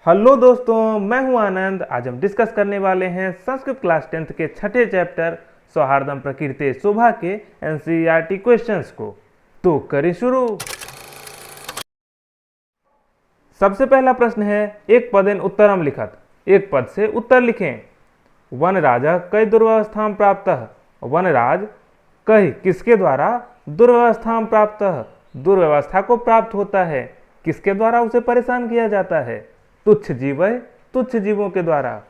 Hello दोस्तों, मैं हूं आनंद। आज हम डिस्कस करने वाले हैं संस्कृत क्लास 10th के छठे चैप्टर सौहार्दम प्रकृते शोभा के एनसीईआरटी क्वेश्चंस को। तो करें शुरू। सबसे पहला प्रश्न है, एक पदेन उत्तरम लिखत। एक पद से उत्तर लिखें। वन राजा कई दुर्व्यवस्था प्राप्त। वनराज कई किसके द्वारा दुर्व्यवस्था प्राप्त, दुर्व्यवस्था को प्राप्त होता है। किसके द्वारा उसे परेशान किया जाता है? तुच्छ जीव, तुच्छ जीवों के द्वारा।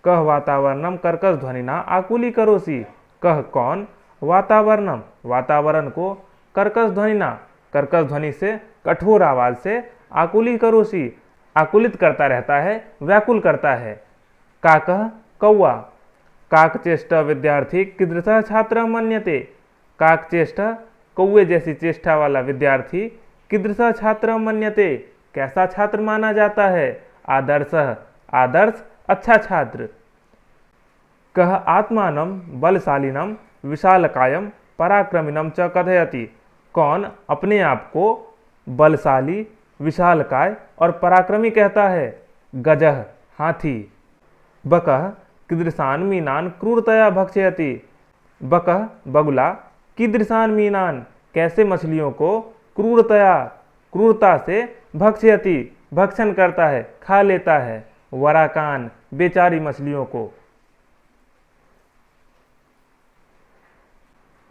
कह वातावरणम कर्कश ध्वनिना आकुली करोसी। कह कौन? वातावरणम, वातावरण को कर्कश ध्वनिना, कर्कश ध्वनि से, कठोर आवाज से, आकुली करोसी, आकुलित करता रहता है, व्याकुल करता है। काकह, कौआ। काकचेष्टा विद्यार्थी कीदृशः छात्रः मन्यते। काकचेष्टा, कौए जैसी चेष्टा वाला विद्यार्थी, कीदृशः छात्रः मन्यते, कैसा छात्र माना जाता है। आदर्शः, आदर्श, अच्छा छात्र। कह आत्मानं बलशालिनं विशालकायं पराक्रमिनं च कथयति। कौन अपने आप को बलशाली, विशालकाय और पराक्रमी कहता है। गजः, हाथी। बकः कीदृशान् मीनान् क्रूरतया भक्षयति। बकः, बगुला। कीदृशान् मीनान्, कैसे मछलियों को, क्रूरतया, क्रूरता से, भक्षयति, भक्षण करता है, खा लेता है। वराकान, बेचारी मछलियों को।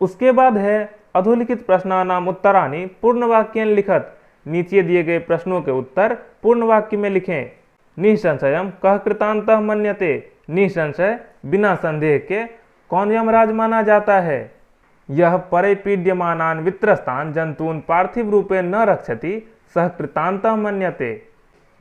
उसके बाद है अधोलिखित प्रश्नानाम उत्तराणि पूर्णवाक्येन लिखत। नीचे दिए गए प्रश्नों के उत्तर पूर्ण वाक्य में लिखें। निसंशयम कह कृतांतः मन्यते। निसंशय, बिना संदेह के, कौन यमराज माना जाता है। यह परिपीड्यमानान वित्रस्तान जंतून पार्थिव रूपे न रक्षति सह कृतांतः मन्यते।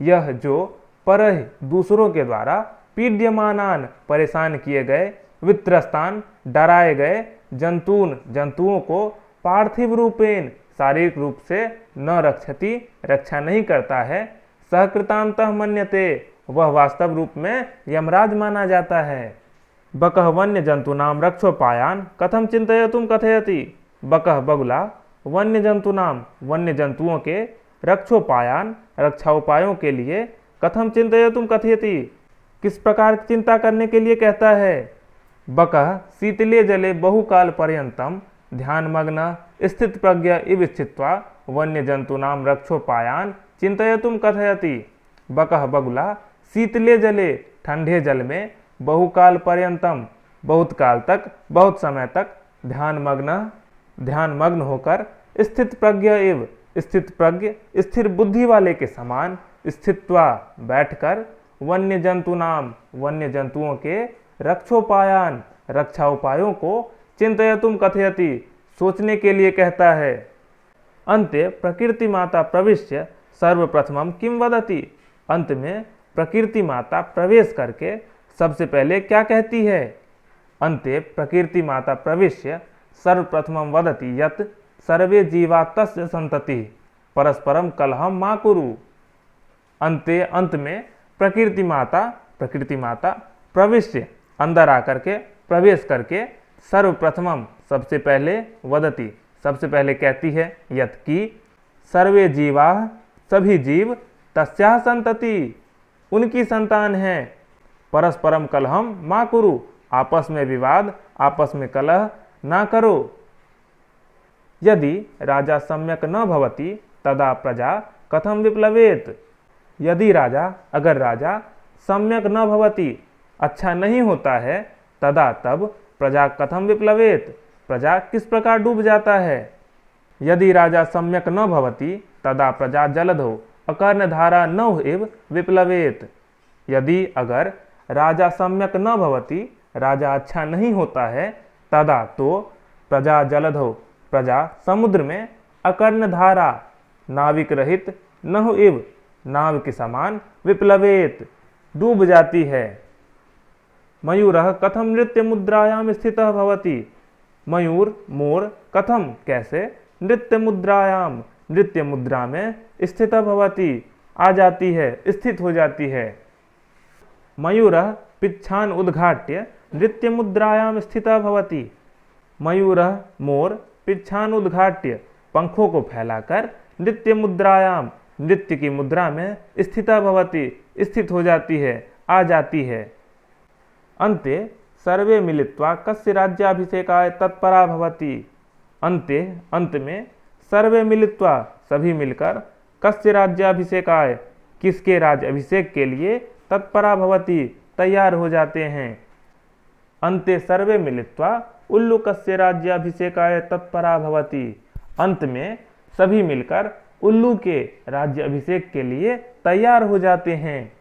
यह जो परहि, दूसरों के द्वारा, पीड्यमानान, परेशान किए गए, वित्रस्तान, डराए गए, जंतून, जंतुओं को, पार्थिव रूपेण, शारीरिक रूप से, न रक्षति, रक्षा नहीं करता है, सह कृतांतः मन्यते, वह वास्तव रूप में यमराज माना जाता है। बकः वन्य जंतूनाम रक्षोपायान कथम चिंतयतुम कथयति। बकः, बगुला। वन्य जंतूनाम, वन्य जंतुओं के, रक्षोपायान, रक्षा उपायों के लिए, कथम चिंतयतुम कथयति, किस प्रकार की चिंता करने के लिए कहता है। बकः शीतले जले बहुकाल पर्यंतम ध्यानमग्न स्थित प्रज्ञ इव स्थित्वा वन्य जंतूनाम रक्षोपायान चिंतयतुम कथयति। बकः, बगुला। शीतले जले, ठंडे जल में, बहुकाल पर्यंतम, बहुत काल तक, बहुत समय तक, ध्यानमग्न होकर, स्थित प्रज्ञ एव, स्थित प्रज्ञ, स्थिर बुद्धि वाले के समान, स्थित्वा, बैठकर, वन्य जंतुनाम, वन्य जंतुओं के, रक्षोपायान, रक्षा उपायों को, चिंतयतुम कथयति, सोचने के लिए कहता है। अन्ते प्रकृति माता प्रविश्य सर्वप्रथमम किम वदति। अंत में प्रकृति माता प्रवेश करके सबसे पहले क्या कहती है। अन्ते प्रकृति माता प्रविश्य सर्वप्रथमम वदति यत् सर्वे जीवा तस्य संतति परस्परम कलहम मा कुरु। अंते, अंत में, प्रकृति माता प्रविश्य, अंदर आकर के, प्रवेश करके, सर्वप्रथमम, सबसे पहले, वदति, सबसे पहले कहती है, यत् की, सर्वे जीवा, सभी जीव, तस्याः संतति, उनकी संतान है। परस्परम कलहम मा कुरु, आपस में विवाद, आपस में कलह ना करो। यदि राजा सम्यक न भवति तदा प्रजा कथम विप्लवेत। यदि राजा, अगर राजा, सम्यक न भवति, अच्छा नहीं होता है, तदा, तब, प्रजा कथम विप्लवेत, प्रजा किस प्रकार डूब जाता है। यदि राजा सम्यक न भवति तदा प्रजा जलधौ अकर्णधारा नौ एव विप्लवेत। यदि, अगर, राजा सम्यक न भवति, राजा अच्छा नहीं होता है, तदा, तो, प्रजा जलधौ, प्रजा समुद्र में, अकर्णधारा, नाविक रहित, नहु इव, नाव के समान, विप्लवेत, डूब जाती है। मयूरः कथम नृत्य मुद्रायाम स्थितः भवति। मयूर, मोर, कथम, कैसे, नृत्य मुद्रायाम, नृत्य मुद्रा में, स्थितः भवति, आ जाती है, स्थित हो जाती है। मयूरः पिच्छान उद्घाट्य नृत्य मुद्रायाम स्थितः भवति। मयूरः, मोर, पिच्छान उद्घाट्य, पंखों को फैलाकर, नृत्य मुद्रायाम, नृत्य की मुद्रा में स्थिता भवति, स्थित हो जाती है, आ जाती है। अन्ते सर्वे मिलित्वा कस्य राज्याभिषेकाय तत्परा भवति। अन्ते, अंत में, सर्वे मिलित्वा, सभी मिलकर, कस्य राज्याभिषेकाय, किसके राज्य अभिषेक के लिए, तत्परा भवति, तैयार हो जाते हैं। अन्ते सर्वे मिलित्वा उल्लूकस्य राज्याभिषेकाय तत्परा भवति। अंत में सभी मिलकर उल्लू के राज्य अभिषेक के लिए तैयार हो जाते हैं।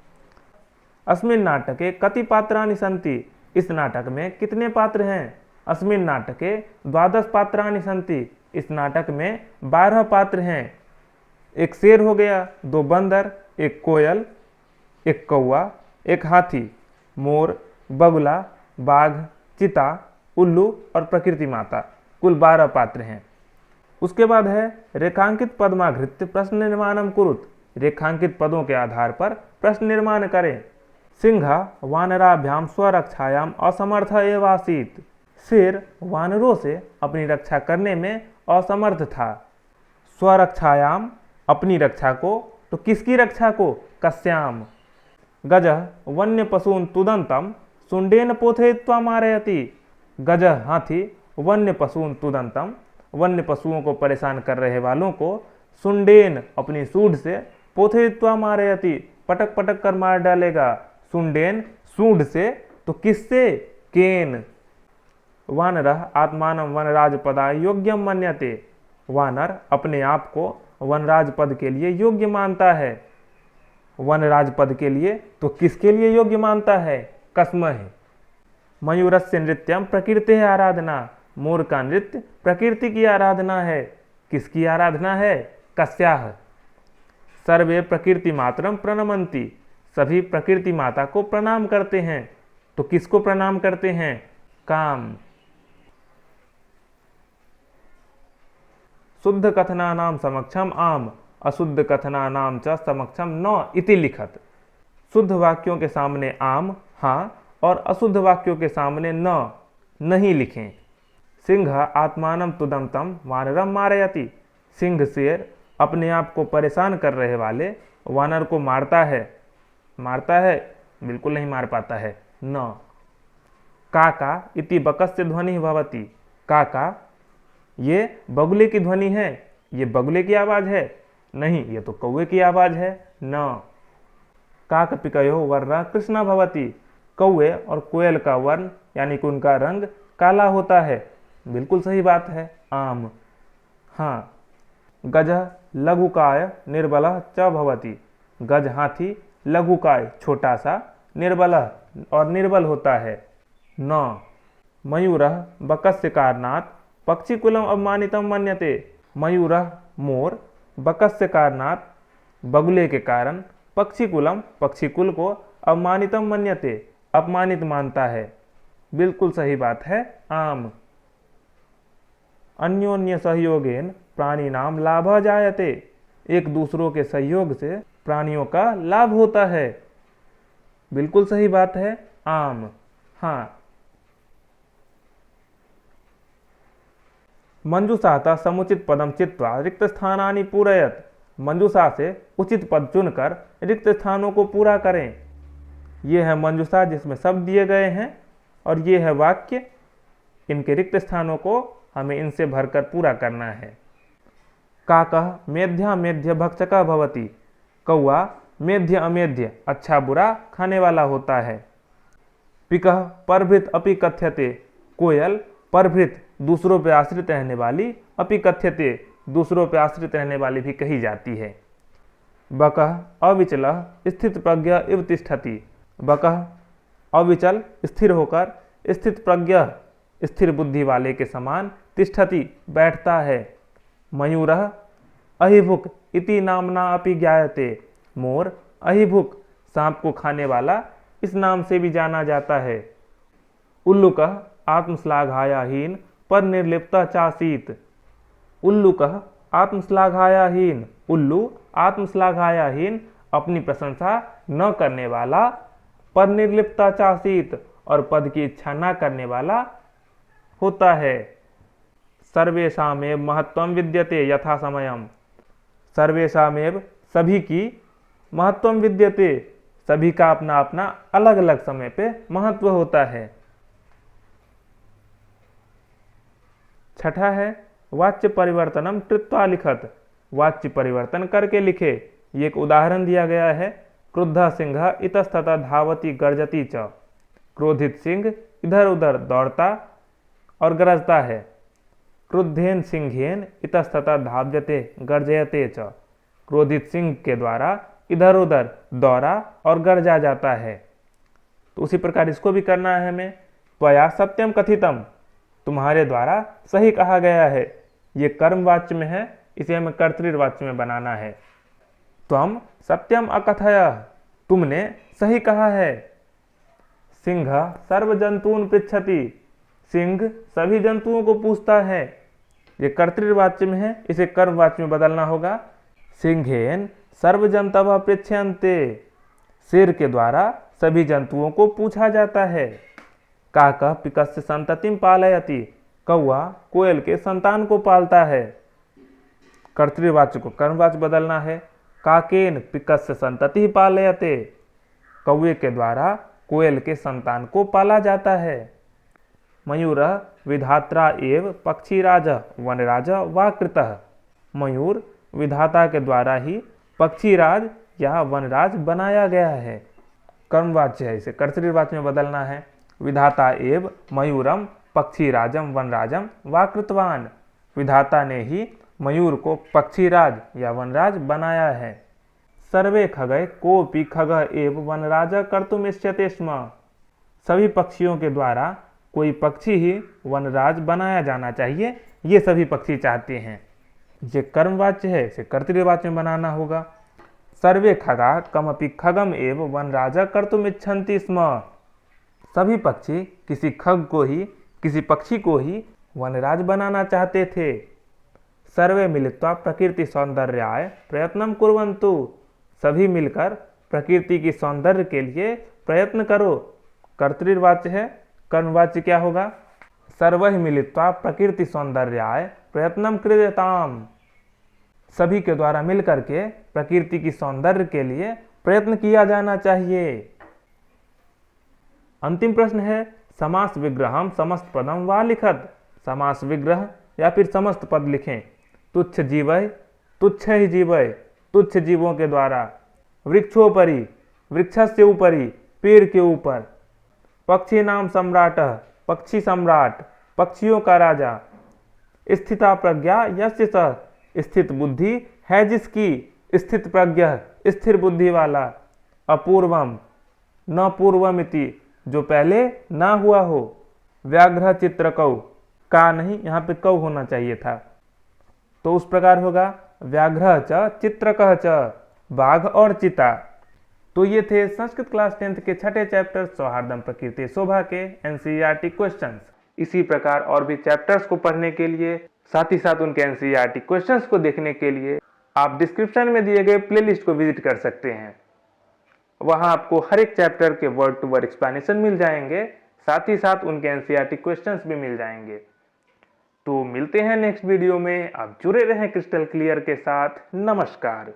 अस्मिन् नाटके कति पात्राणि सन्ति। इस नाटक में कितने पात्र हैं? अस्मिन् नाटके 12 पात्राणि सन्ति। इस नाटक में 12 पात्र हैं। एक शेर हो गया, 2 बंदर, एक कोयल, एक कौवा, एक हाथी, मोर, बगुला, बाघ, चिता, उल्लू और प्रकृति माता। कुल 12 पात्र हैं। उसके बाद है रेखांकित पदमाघृत्य प्रश्न निर्माणम कुरुत। रेखांकित पदों के आधार पर प्रश्न निर्माण करें। सिंह वानराभ्याम स्वरक्षायाम असमर्थ एव आसीत्। शेर वानरों से अपनी रक्षा करने में असमर्थ था। स्वरक्षायाम, अपनी रक्षा को, तो किसकी रक्षा को? कस्याम। गजः वन्य पशून् तुदंतम सुंडेन पोथयित्वा मारयति। गजः, हाथी, वन्य पशून् तुदंतम, वन्य पशुओं को परेशान कर रहे वालों को, सुंडेन, अपनी सूंड से, पोथयित्वा मारयति, पटक पटक कर मार डालेगा। सुंडेन, सूंड से, तो किससे? केन। वानरः आत्मानं वनराज पदाय योग्यम मन्यते। वानर अपने आप को वनराज पद के लिए योग्य मानता है। वनराज पद के लिए, तो किसके लिए योग्य मानता है? कस्मः। मयूरस्य नृत्यम प्रकृति आराधना। मोर का नृत्य प्रकृति की आराधना है। किसकी आराधना है? कस्याः। सर्वे प्रकृति मातरम प्रणमन्ति। सभी प्रकृति माता को प्रणाम करते हैं। तो किसको प्रणाम करते हैं? काम। शुद्ध कथनानाम समक्षम आम, अशुद्ध कथनानाम च समक्षम न इति लिखत। शुद्ध वाक्यों के सामने आम, हाँ, और अशुद्ध वाक्यों के सामने न, नहीं लिखें। सिंह आत्मानं तुदंतम वानरम मारयति। सिंह, शेर, अपने आप को परेशान कर रहे वाले वानर को मारता है। मारता है? बिल्कुल नहीं मार पाता है। न। काका इति बकस्य ध्वनि भवति। काका, ये बगुले की ध्वनि है। ये बगुले की आवाज है? नहीं, ये तो कौवे की आवाज है। न। काक पिकयो वर्ण कृष्ण भवति। कौवे और कोयल का वर्ण, यानी कि उनका रंग, काला होता है। बिल्कुल सही बात है। आम। हाँ। गजः लघुकाय निर्बलः च भवति। गज, हाथी, लघुकाय, छोटा सा, निर्बलः, और निर्बल होता है। न। मयूरः बकस्य कारणात् पक्षिकुलम अवमानितम मन्यते। मयूरः, मोर, बकस्य कारणात्, बगुले के कारण, पक्षिकुलम, पक्षिकुल को, अवमानितम मन्यते, अपमानित मानता है। बिल्कुल सही बात है। आम। अन्योन्य सहयोगेन प्राणिनाम लाभः जायते। एक दूसरों के सहयोग से प्राणियों का लाभ होता है। बिल्कुल सही बात है। आम। हाँ। मंजूषातः समुचित पदम चित्वा रिक्त स्थानानि पूरयत। मंजूषा से उचित पद चुनकर रिक्त स्थानों को पूरा करें। ये है मंजूषा, जिसमें शब्द दिए गए हैं, और ये है वाक्य। इनके रिक्त स्थानों को हमें इनसे भरकर पूरा करना है। काकः मेध्या मेध्य भक्षकः भवति। कौआ मेध्य अमेध्य, अच्छा बुरा खाने वाला होता है। पिकः परभृत अपि कथ्यते। कोयल परभृत, दूसरों पर आश्रित रहने वाली, अपि कथ्यते, दूसरों पर आश्रित रहने वाली भी कही जाती है। बकः अविचलः स्थित प्रज्ञ इव तिष्ठति। बकः अविचल, स्थिर होकर, स्थित प्रज्ञ, स्थिर बुद्धि वाले के समान, तिष्ठति, बैठता है। मयूरः अहिभुक इति नामना अपि ज्ञायते। मोर अहिभुक, सांप को खाने वाला, इस नाम से भी जाना जाता है। उल्लुकः आत्मश्लाघायाहीन पर निर्लिप्तः चासीत। उल्लुकः आत्मश्लाघायाहीन, उल्लू आत्मश्लाघायाहीन, अपनी प्रशंसा न करने वाला, पर निर्लिप्तः चासीत, और पद की इच्छा न करने वाला होता है। सर्वेषामेव महत्त्वं विद्यते यथा समयम। सर्वेषामेव, सभी की महत्वम विद्यते, सभी का अपना अपना अलग अलग समय पे महत्व होता है। छठा है वाच्य परिवर्तनम कृत्वा लिखत, वाच्य परिवर्तन करके लिखे। ये एक उदाहरण दिया गया है, क्रुद्ध सिंह इतस्ततः धावती गर्जती च, क्रोधित सिंह इधर उधर दौड़ता और गरजता है। क्रुद्धेन सिंहेन इतस्ततः धाव्यते गर्जयते च, क्रोधित सिंह के द्वारा इधर उधर दौड़ा और गरजा जाता है। तो उसी प्रकार इसको भी करना है हमें। त्वया सत्यम कथितम, तुम्हारे द्वारा सही कहा गया है। ये कर्म वाच्य में है, इसे हमें कर्तृवाच्य में बनाना है। त्वम सत्यम अकथय, तुमने सही कहा है। सिंह सर्व जंतून पृच्छति, सिंह सभी जंतुओं को पूछता है। ये कर्तृवाच्य में है, इसे कर्मवाच्य में बदलना होगा। सिंहेन सर्व जंतव पृच्छन्ते, शेर के द्वारा सभी जंतुओं को पूछा जाता है। काकः पिकस्य संततिम पालयति, कौआ कोयल के संतान को पालता है। कर्तृवाच्य को कर्मवाच्य बदलना है। काकेन पिकस्य संतति पालयते, कौए के द्वारा कोयल के संतान को पाला जाता है। मयूर विधात्रा एव पक्षीराज वनराज वा कृतः, मयूर विधाता के द्वारा ही पक्षीराज या वनराज बनाया गया है। कर्मवाच्य है, इसे कर्तृवाच्य में बदलना है। विधाता एव मयूरम पक्षीराजम वनराजम वा कृतवान, विधाता ने ही मयूर को पक्षीराज या वनराज बनाया है। सर्वे खगय कोपि खगः एव वनराज कर्तुमिष्यते स्म, सभी पक्षियों के द्वारा कोई पक्षी ही वनराज बनाया जाना चाहिए, ये सभी पक्षी चाहते हैं। ये कर्मवाच्य है, इसे कर्तृवाच्य में बनाना होगा। सर्वे खगा कमपि खगम एव वनराज कर्तुमिच्छन्ति स्म, सभी पक्षी किसी खग को ही, किसी पक्षी को ही वनराज बनाना चाहते थे। सर्वे मिलित्वा प्रकृति सौंदर्याय प्रयत्नम कुर्वन्तु, सभी मिलकर प्रकृति की सौंदर्य के लिए प्रयत्न करो। कर्तृवाच्य है, कर्मवाच्य क्या होगा? सर्वैः मिलित्वा प्रकृति सौंदर्याय प्रयत्नम क्रियताम, सभी के द्वारा मिलकर के प्रकृति की सौंदर्य के लिए प्रयत्न किया जाना चाहिए। अंतिम प्रश्न है समास विग्रहम समस्त पदम वा लिखत, समास विग्रह या फिर समस्त पद लिखें। तुच्छ जीवय, तुच्छ ही जीवय, तुच्छ जीवों के द्वारा। वृक्षोपरि, वृक्षस्य ऊपरी, पेड़ के ऊपर। पक्षी नाम सम्राट, पक्षी सम्राट, पक्षियों का राजा। स्थिता प्रज्ञा यस्य स, स्थित बुद्धि है जिसकी, स्थित प्रज्ञ स्थिर बुद्धि वाला। अपूर्वम न पूर्वमिति, जो पहले ना हुआ हो। व्याघ्र चित्र कौ, का नहीं, यहाँ पे कौ होना चाहिए था, तो उस प्रकार होगा व्याघ्र च चित्रकः च, बाघ और चिता। तो ये थे संस्कृत क्लास 10th के छठे चैप्टर सौहार्दम प्रकृति शोभा के एनसीईआरटी क्वेश्चंस। इसी प्रकार और भी चैप्टर्स को पढ़ने के लिए, साथ ही साथ उनके एनसीईआरटी क्वेश्चंस को देखने के लिए आप डिस्क्रिप्शन में दिए गए प्लेलिस्ट को विजिट कर सकते हैं। वहां आपको हर एक चैप्टर के वर्ड टू वर्ड एक्सप्लेनेशन मिल जाएंगे, साथ ही साथ उनके एनसीईआरटी क्वेश्चंस भी मिल जाएंगे। तो मिलते हैं नेक्स्ट वीडियो में। आप जुड़े रहें क्रिस्टल क्लियर के साथ। नमस्कार।